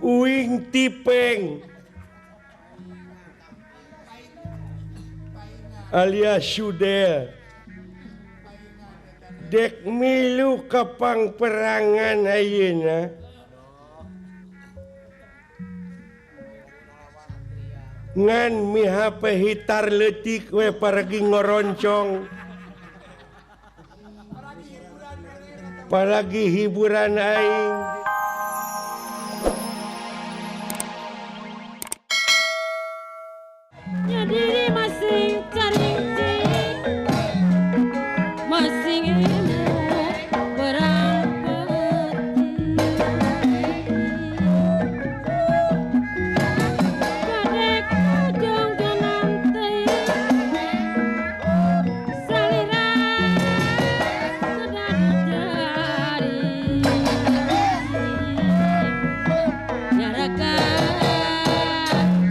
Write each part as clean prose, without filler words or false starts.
uing tipeng alias sudah dek milu kapang perangan ayeuna ngan mihape hitar letik we paragi ngoroncong paragi hiburan aing diri masing cari masing ilmu perang kadek ujung nanti salira sudah dicari nyaraka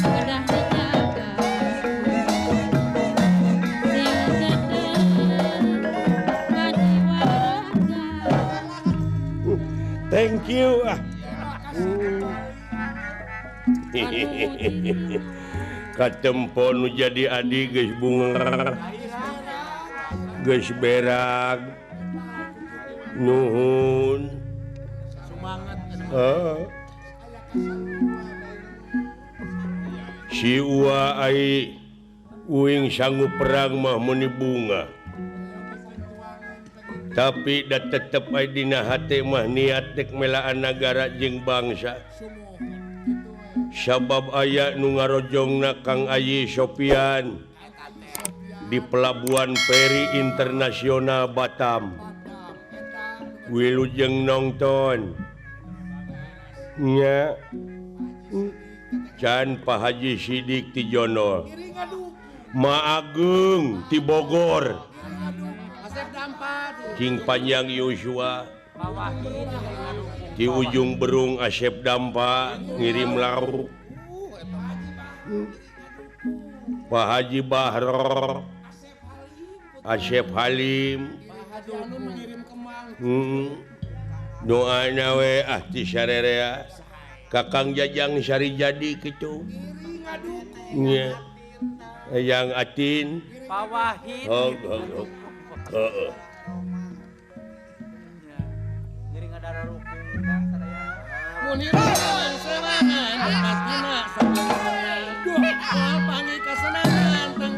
udah dijaga thank you katempo nu jadi adi geus bunga geus berag nuhun si Uwa ai uing sanggup perang mah meni bunga tapi da tetep ai dina hate mah niat dek melaan negara jeung bangsa sabab aya nu ngarojongna Kang Ayi Sopian di Pelabuhan Peri Internasional Batam wilujeng nongton nya can Pak Haji Sidik ti Jono Ma Agung ti Bogor King Panjang Yosua di ujung Berung Asep Dampa ngirim lauk Pak Haji Bahro Asep Halim doana we ti sarerea Kakang Jajang Sari Jadi kitu nya yang Atin Pak Wahid ngiring ada rukun kan sadaya mun hirup serangan patina sabaraha pangi kasenangan tang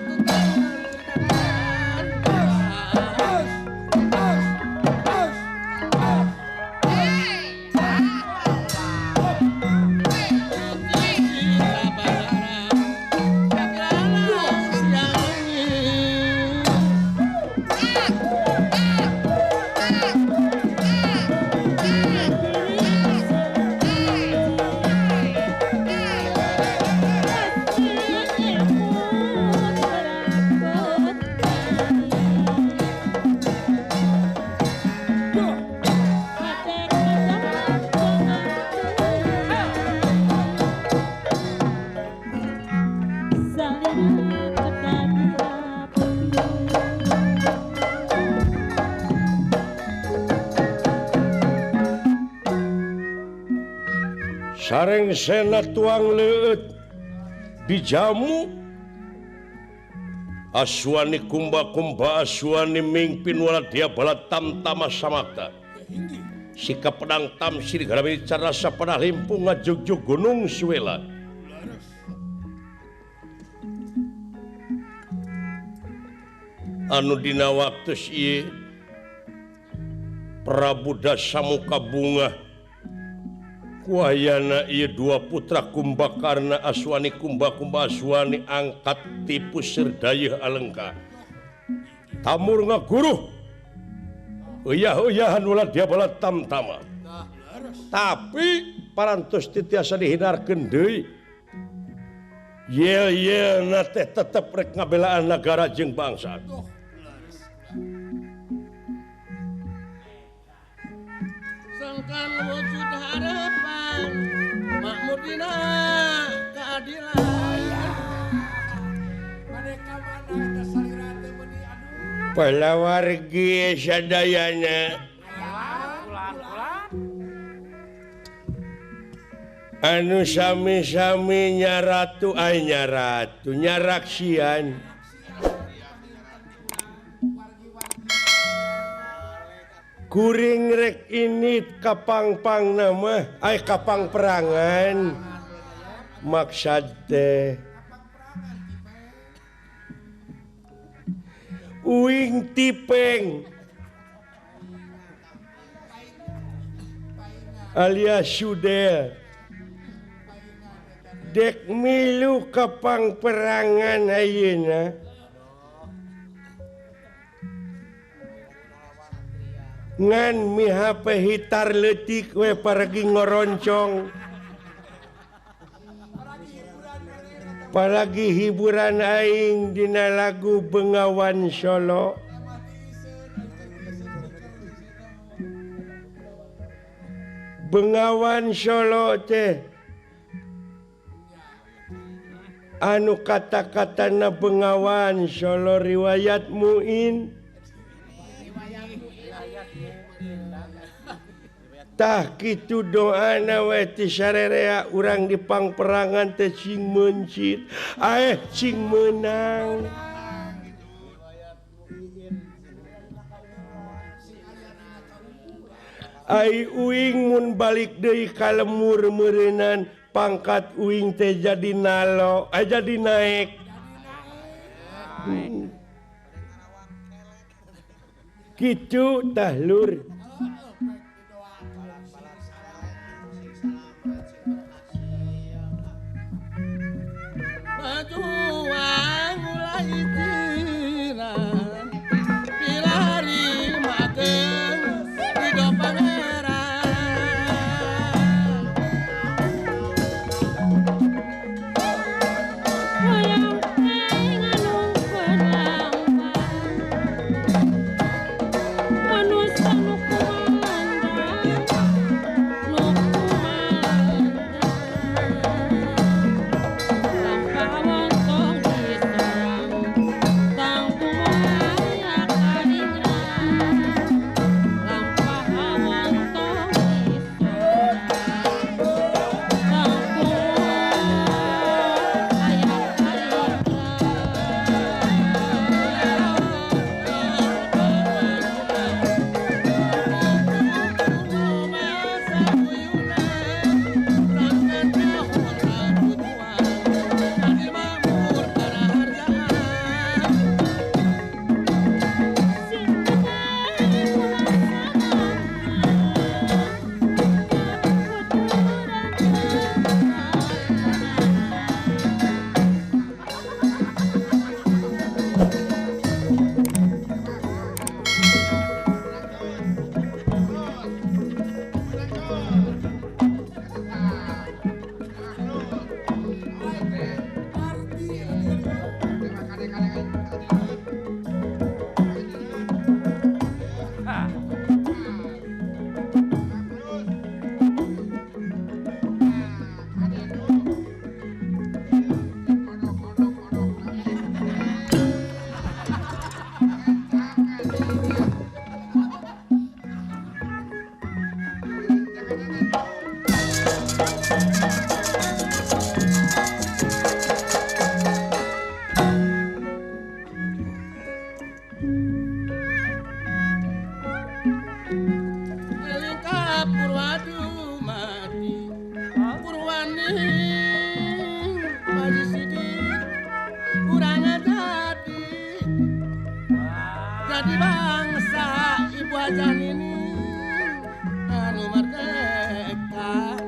sareng sena tuang leut dijamu aswani kumba-kumba aswani mingpin wala dia bala tam-tama samakta sikap pedang tamsir gara bicara sapanah limpung ngajugjug gunung suwela anu dina waktu ieu Prabu Dasamuka Bunga kuayana ieu dua putra Kumbakarna Aswani Kumba-kumba Aswani angkat tipu Serdayeuh Alengka tamur ngaguruh uyah-uyahan ulah dia bala tam-tama tapi parantos titiasa dihindarkeun deui yel-yelna teh tetep rek ngabelaan negara jeung bangsa sangkan wujud harapan makmur dina keadilan mereka mana eta salira teh meuni aduh palawargi sadayana anu sami-sami nyaratu ay nyaratu nyaraksian kuring rek ini kapang-pang nama ay kapang perangan maksud teh uing tipeng alias sudah dek milu kapang perangan ayeuna ngan miha pehitar letik we paragi ngoroncong paragi hiburan aing dina lagu Bengawan Solo Bengawan Solo teh anu kata-katana Bengawan Solo riwayat Muin tah kitu doana we ti sarerea urang di pangperangan teh cing mencit cing menang ai uing mun balik deui ka lemur meureunnan pangkat uing teh jadi nalo jadi naik kitu tah lur Majuang mulai jiran pilari makan hidup pangeran Hoyong teng anu penampan manusia nu kumandang lampawan tong diserang tang kumaya kadingan lampawan tong diserang tang kumaya Lingkap Purwadu mati Purwani Baji Sidik kurang jadi bangsa ibu ajan ini anu merdeka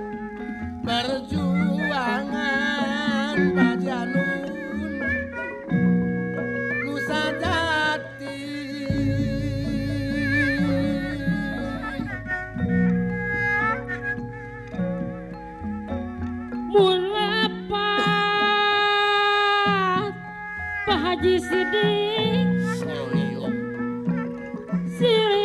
perjuangan Bajanun Nusa Jati mun lepat Pak Haji Sidik siri